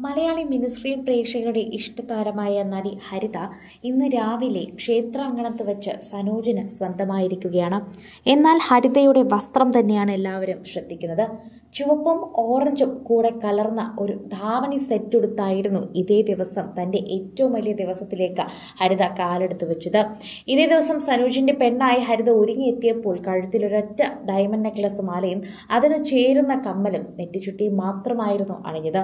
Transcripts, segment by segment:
Malayali mini screen പ്രേക്ഷകരുടെ ഇഷ്ടതാരമായ നടി ഹരിത ഇന്ന് രാവിലെ ക്ഷേത്രാങ്കണത്ത് വെച്ച് സനോജിന് സ്വന്തമായിരിക്കുകയാണ്. എന്നാൽ ഹരിതയുടെ വസ്ത്രം തന്നെയാണ് എല്ലാവരും ശ്രദ്ധിക്കുന്നത്. ചുവപ്പും ഓറഞ്ചും കൂടെ കലർന്ന ഒരു ധാവണി സെറ്റ് എടുത്തായിരുന്നു ഇതേ ദിവസം തൻ്റെ ഏറ്റവും വലിയ ദിവസത്തിലേക്ക് ഹരിത കാലെടുത്ത് വെച്ചത്. ഇതേ ദിവസം സനോജിന്റെ പെണ്ണായി ഹരിത ഒരുങ്ങിയെത്തിയപ്പോൾ കഴുത്തിലൊരൊറ്റ ഡയമണ്ട് നെക്ലസ് മാലയും അതിന് ചേരുന്ന കമ്മലും നെറ്റിച്ചുട്ടിയും മാത്രമായിരുന്നു അണിഞ്ഞത്.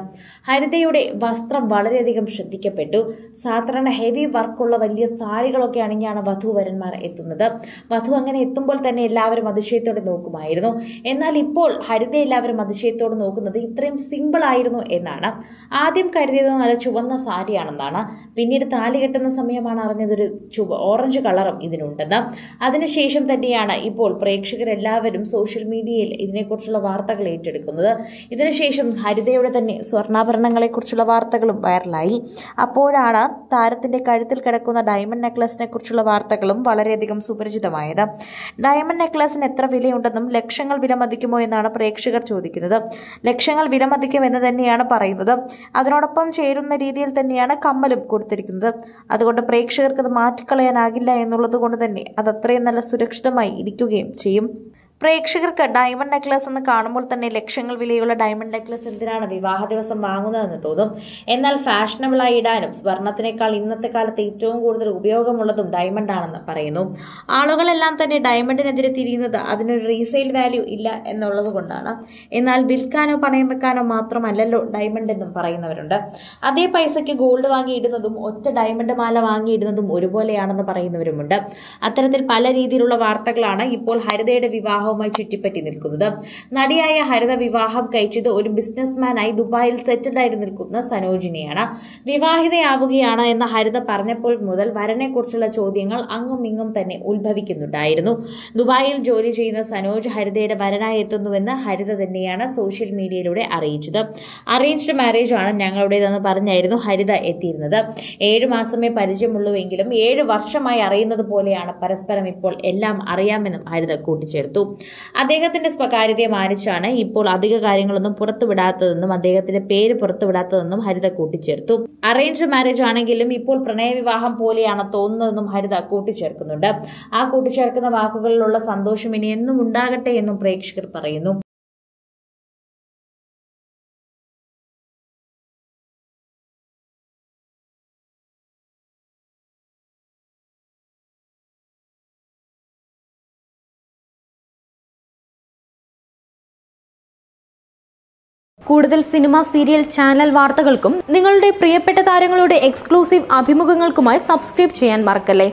ഹരിതയുടെ വസ്ത്രം വളരെയധികം ശ്രദ്ധിക്കപ്പെട്ടു. സാധാരണ ഹെവി വർക്കുള്ള വലിയ സാരികളൊക്കെ അണിഞ്ഞാണ് വധൂവരന്മാർ എത്തുന്നത്. വധു അങ്ങനെ എത്തുമ്പോൾ തന്നെ എല്ലാവരും അതിശയത്തോടെ നോക്കുമായിരുന്നു. എന്നാൽ ഇപ്പോൾ ഹരിത എല്ലാവരും അതിശയത്തോട് നോക്കുന്നത് ഇത്രയും സിമ്പിൾ ആയിരുന്നു എന്നാണ്. ആദ്യം കരുതിയത് നല്ല ചുവന്ന സാരിയാണെന്നാണ്. പിന്നീട് താലി കെട്ടുന്ന സമയമാണ് അറിഞ്ഞതൊരു ഓറഞ്ച് കളറും ഇതിനുണ്ടെന്ന്. അതിനുശേഷം തന്നെയാണ് ഇപ്പോൾ പ്രേക്ഷകരെല്ലാവരും സോഷ്യൽ മീഡിയയിൽ ഇതിനെക്കുറിച്ചുള്ള വാർത്തകൾ ഏറ്റെടുക്കുന്നത്. ഇതിനുശേഷം ഹരിതയുടെ തന്നെ സ്വർണ്ണാഭരണങ്ങളെക്കുറിച്ചുള്ള വാർത്തകളും വൈറലായി. അപ്പോഴാണ് താരത്തിന്റെ കഴുത്തിൽ കിടക്കുന്ന ഡയമണ്ട് നെക്ലസിനെ കുറിച്ചുള്ള വാർത്തകളും വളരെയധികം സുപരിചിതമായത്. ഡയമണ്ട് നെക്ലസിന് എത്ര വിലയുണ്ടെന്നും ലക്ഷങ്ങൾ വിലമതിക്കുമോ എന്നാണ് പ്രേക്ഷകർ ചോദിക്കുന്നത്. ലക്ഷങ്ങൾ വിലമതിക്കും എന്ന് തന്നെയാണ് പറയുന്നത്. അതിനോടൊപ്പം ചേരുന്ന രീതിയിൽ തന്നെയാണ് കമ്മലും കൊടുത്തിരിക്കുന്നത്. അതുകൊണ്ട് പ്രേക്ഷകർക്ക് അത് മാറ്റിക്കളയാനാകില്ല എന്നുള്ളത് കൊണ്ട് തന്നെ അത് അത്രയും നല്ല സുരക്ഷിതമായി ഇരിക്കുകയും ചെയ്യും. പ്രേക്ഷകർക്ക് ഡയമണ്ട് നെക്ലസ് എന്ന് കാണുമ്പോൾ തന്നെ ലക്ഷങ്ങൾ വിലയുള്ള ഡയമണ്ട് നെക്ലസ് എന്തിനാണ് വിവാഹ ദിവസം വാങ്ങുന്നതെന്ന് തോന്നും. എന്നാൽ ഫാഷനബിളായി ഇടാനും സ്വർണത്തിനേക്കാൾ ഇന്നത്തെ കാലത്ത് ഏറ്റവും കൂടുതൽ ഉപയോഗമുള്ളതും ഡയമണ്ട് ആണെന്ന് പറയുന്നു. ആളുകളെല്ലാം തന്നെ ഡയമണ്ടിനെതിരെ തിരിയുന്നത് അതിനൊരു റീസെയിൽ വാല്യൂ ഇല്ല എന്നുള്ളത് കൊണ്ടാണ്. എന്നാൽ വിൽക്കാനോ പണയം വെക്കാനോ മാത്രമല്ലല്ലോ ഡയമണ്ട് എന്നും പറയുന്നവരുണ്ട്. അതേ പൈസയ്ക്ക് ഗോൾഡ് വാങ്ങിയിടുന്നതും ഒറ്റ ഡയമണ്ട് മാല വാങ്ങിയിടുന്നതും ഒരുപോലെയാണെന്ന് പറയുന്നവരുമുണ്ട്. അത്തരത്തിൽ പല രീതിയിലുള്ള വാർത്തകളാണ് ഇപ്പോൾ ഹരിതയുടെ വിവാഹം ചുറ്റിപ്പറ്റി നിൽക്കുന്നത്. നടിയായ ഹരിത വിവാഹം കഴിച്ചത് ഒരു ബിസിനസ്മാനായി ദുബായിൽ സെറ്റിൽഡായി നിൽക്കുന്ന സനോജിനെയാണ്. വിവാഹിതയാവുകയാണ് എന്ന് ഹരിത പറഞ്ഞപ്പോൾ മുതൽ വരനെ കുറിച്ചുള്ള ചോദ്യങ്ങൾ അങ്ങും ഇങ്ങും തന്നെ ഉത്ഭവിക്കുന്നുണ്ടായിരുന്നു. ദുബായിൽ ജോലി ചെയ്യുന്ന സനോജ് ഹരിതയുടെ വരനായി എത്തുന്നുവെന്ന് ഹരിത തന്നെയാണ് സോഷ്യൽ മീഡിയയിലൂടെ അറിയിച്ചത്. അറേഞ്ച്ഡ് മാരേജ് ആണ് ഞങ്ങളുടേതെന്ന് പറഞ്ഞായിരുന്നു ഹരിത എത്തിയിരുന്നത്. 7 മാസമേ പരിചയമുള്ളൂവെങ്കിലും 7 വർഷമായി അറിയുന്നത് പോലെയാണ് പരസ്പരം ഇപ്പോൾ എല്ലാം അറിയാമെന്നും ഹരിത കൂട്ടിച്ചേർത്തു. അദ്ദേഹത്തിന്റെ സ്വകാര്യതയെ മാനിച്ചാണ് ഇപ്പോൾ അധിക കാര്യങ്ങളൊന്നും പുറത്തുവിടാത്തതെന്നും അദ്ദേഹത്തിന്റെ പേര് പുറത്തുവിടാത്തതെന്നും ഹരിത കൂട്ടിച്ചേർത്തു. അറേഞ്ച് മാരേജ് ആണെങ്കിലും ഇപ്പോൾ പ്രണയവിവാഹം പോലെയാണ് തോന്നുന്നതെന്നും ഹരിത കൂട്ടിച്ചേർക്കുന്നുണ്ട്. ആ കൂട്ടിച്ചേർക്കുന്ന വാക്കുകളിലുള്ള സന്തോഷം ഇനി എന്നും ഉണ്ടാകട്ടെ എന്നും പ്രേക്ഷകർ പറയുന്നു. കൂടുതൽ സിനിമ, സീരിയൽ, ചാനൽ വാർത്തകൾക്കും നിങ്ങളുടെ പ്രിയപ്പെട്ട താരങ്ങളുടെ എക്സ്ക്ലൂസീവ് അഭിമുഖങ്ങൾക്കുമായി സബ്സ്ക്രൈബ് ചെയ്യാൻ മറക്കല്ലേ.